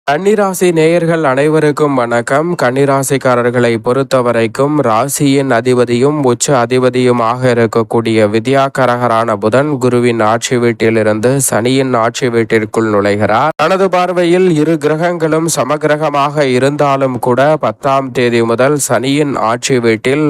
கன்னிராசி நேயர்கள் அனைவருக்கும் வணக்கம். கன்னிராசிக்காரர்களை பொறுத்தவரைக்கும் ராசியின் அதிபதியும் உச்ச அதிபதியுமாக இருக்கக்கூடிய வித்யாகரகரான புதன் குருவின் ஆட்சி வீட்டிலிருந்து சனியின் ஆட்சி வீட்டிற்குள் நுழைகிறார். தனது பார்வையில் இரு கிரகங்களும் சமகிரகமாக இருந்தாலும் கூட 10ஆம் தேதி முதல் சனியின் ஆட்சி வீட்டில்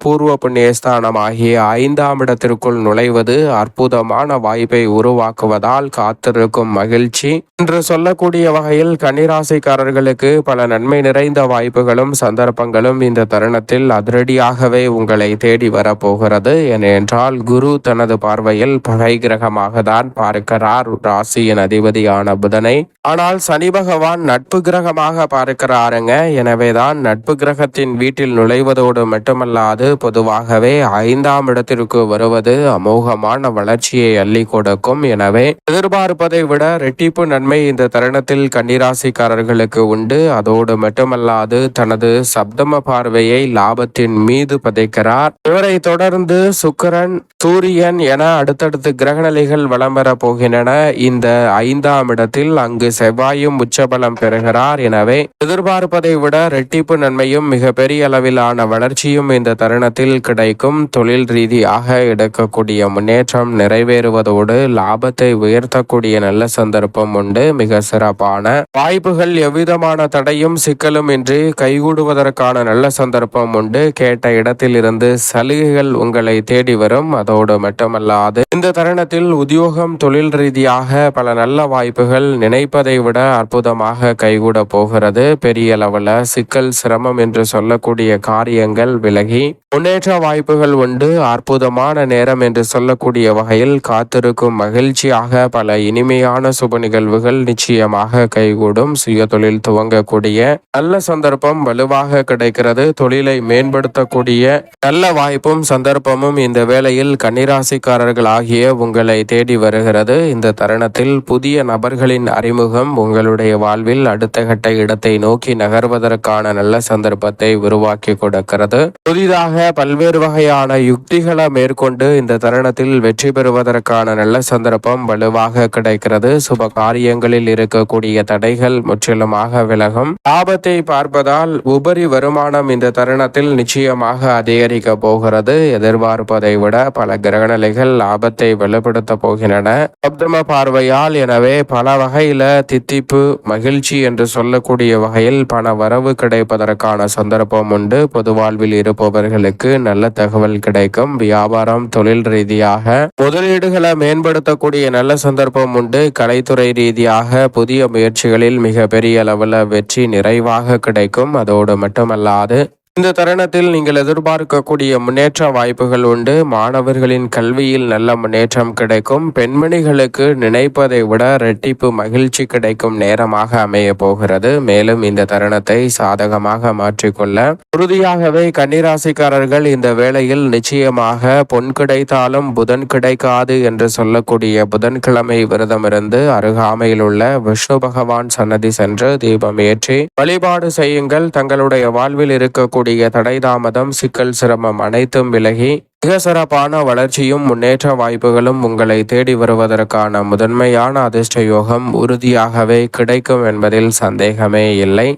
பூர்வ புண்ணியஸ்தானம் ஆகிய 5ஆம் இடத்திற்குள் நுழைவது அற்புதமான வாய்ப்பை உருவாக்குவதால் காத்திருக்கும் மகிழ்ச்சி என்று சொல்லக்கூடிய வகையில் கன்னிராசிக்காரர்களுக்கு பல நன்மை நிறைந்த வாய்ப்புகளும் சந்தர்ப்பங்களும் இந்த தருணத்தில் அதிரடியாகவே உங்களை தேடி வரப்போகிறது. ஏனென்றால் குரு தனது பார்வையில் பகை கிரகமாக தான் பார்க்கிறார் ராசியின் அதிபதியான புதனை. ஆனால் சனி பகவான் நட்பு கிரகமாக பார்க்கிறாருங்க. எனவேதான் நட்பு கிரகத்தின் வீட்டில் நுழைவதோடு மட்டுமல்லாது பொதுவாகவே 5ஆம் இடத்திற்கு வருவது அமோகமான வளர்ச்சியை அள்ளி கொடுக்கும். எனவே எதிர்பார்ப்பதை விட இரட்டிப்பு நன்மை இந்த தருணத்தில் கன்னிராசிக்காரர்களுக்கு உண்டு. அதோடு மட்டுமல்லாது தனது சப்தம பார்வையை லாபத்தின் மீது பதிக்கிறார். இவரை தொடர்ந்து சுக்கிரன், சூரியன் என அடுத்தடுத்து கிரகநிலைகள் வலம் பெற போகின்றன. இந்த 5ஆம் இடத்தில் அங்கு செவ்வாயும் உச்சபலம் பெறுகிறார். எனவே எதிர்பார்ப்பதை விட இரட்டிப்பு நன்மையும் மிக பெரிய அளவிலான வளர்ச்சியும் இந்த தருணத்தில் கிடைக்கும். தொழில் ரீதியாக எடுக்கக்கூடிய முன்னேற்றம் நிறைவேறுவதோடு லாபத்தை உயர்த்தக்கூடிய நல்ல சந்தர்ப்பம் உண்டு. மிக சிறப்பான வாய்ப்புகள் எவ்விதமான தடையும் சிக்கலும் இன்றி கைகூடுவதற்கான நல்ல சந்தர்ப்பம் உண்டு. கேட்ட இடத்தில் இருந்து சலுகைகள் உங்களை தேடி வரும். அதோடு மட்டுமல்லாது இந்த தருணத்தில் உத்தியோகம், தொழில் ரீதியாக பல நல்ல வாய்ப்புகள் நினைப்பதை விட அற்புதமாக கைகூட போகிறது. பெரிய அளவில் சிக்கல், சிரமம் என்று சொல்லக்கூடிய காரியங்கள் விலகி முன்னேற்ற வாய்ப்புகள் உண்டு. அற்புதமான நேரம் என்று சொல்லக்கூடிய வகையில் காத்திருக்கும் மகிழ்ச்சியாக பல இனிமையான சுப நிகழ்வுகள் நிச்சயமாக கைகூடும். சுய தொழில் துவங்கக்கூடிய நல்ல சந்தர்ப்பம் வலுவாக கிடைக்கிறது. தொழிலை மேம்படுத்தக்கூடிய நல்ல வாய்ப்பும் சந்தர்ப்பமும் இந்த வேளையில் கன்னிராசிக்காரர்கள் ஆகிய உங்களை தேடி வருகிறது. இந்த தருணத்தில் புதிய நபர்களின் அறிமுகம் உங்களுடைய வாழ்வில் அடுத்த கட்ட இடத்தை நோக்கி நகர்வதற்கான நல்ல சந்தர்ப்பத்தை உருவாக்கி கொடுக்கிறது. புதிதாக பல்வேறு வகையான யுக்திகளை மேற்கொண்டு இந்த தருணத்தில் வெற்றி பெறுவதற்கான நல்ல சந்தர்ப்பம் வலுவாக கிடைக்கிறது. சுப காரியங்களில் இருக்கக்கூடிய தடைகள் முற்றிலுமாக விலகும். லாபத்தை பார்ப்பதால் உபரி வருமானம் இந்த தருணத்தில் நிச்சயமாக அதிகரிக்க போகிறது. எதிர்பார்ப்பதை விட பல கிரகநிலைகள் லாபத்தை வலுப்படுத்த போகின்றன சப்தம பார்வையால். எனவே பல வகையில தித்திப்பு, மகிழ்ச்சி என்று சொல்லக்கூடிய வகையில் பண வரவு கிடைப்பதற்கான சந்தர்ப்பம் உண்டு. பொது வாழ்வில் இருப்பவர்களுக்கு நல்ல தகவல் கிடைக்கும். வியாபாரம், தொழில் ரீதியாக முதலீடுகளை மேம்படுத்தக்கூடிய நல்ல சந்தர்ப்பம் உண்டு. கலைத்துறை ரீதியாக புதிய முயற்சிகளில் மிக பெரிய அளவில் வெற்றி நிறைவாக கிடைக்கும். அதோடு மட்டுமல்லாது இந்த தருணத்தில் நீங்கள் எதிர்பார்க்கக்கூடிய முன்னேற்ற வாய்ப்புகள் உண்டு. மாணவர்களின் கல்வியில் நல்ல முன்னேற்றம் கிடைக்கும். பெண்மணிகளுக்கு நினைப்பதை விட இரட்டிப்பு மகிழ்ச்சி கிடைக்கும் நேரமாக அமைய போகிறது. மேலும் இந்த தருணத்தை சாதகமாக மாற்றிக்கொள்ள உறுதியாகவே கன்னிராசிக்காரர்கள் இந்த வேளையில் நிச்சயமாக பொன் கிடைத்தாலும் புதன் கிடைக்காது என்று சொல்லக்கூடிய புதன்கிழமை விரதமிருந்து அருகாமையில் உள்ள விஷ்ணு பகவான் சன்னதி சென்று தீபம் ஏற்றி வழிபாடு செய்யுங்கள். தங்களுடைய வாழ்வில் இருக்கக்கூடிய தடை தாமதம், சிக்கல், சிரமம் அனைத்தும் விலகி மிக சிறப்பான வளர்ச்சியும் முன்னேற்ற வாய்ப்புகளும் உங்களை தேடி வருவதற்கான முதன்மையான அதிர்ஷ்ட யோகம் உறுதியாகவே கிடைக்கும் என்பதில் சந்தேகமே இல்லை.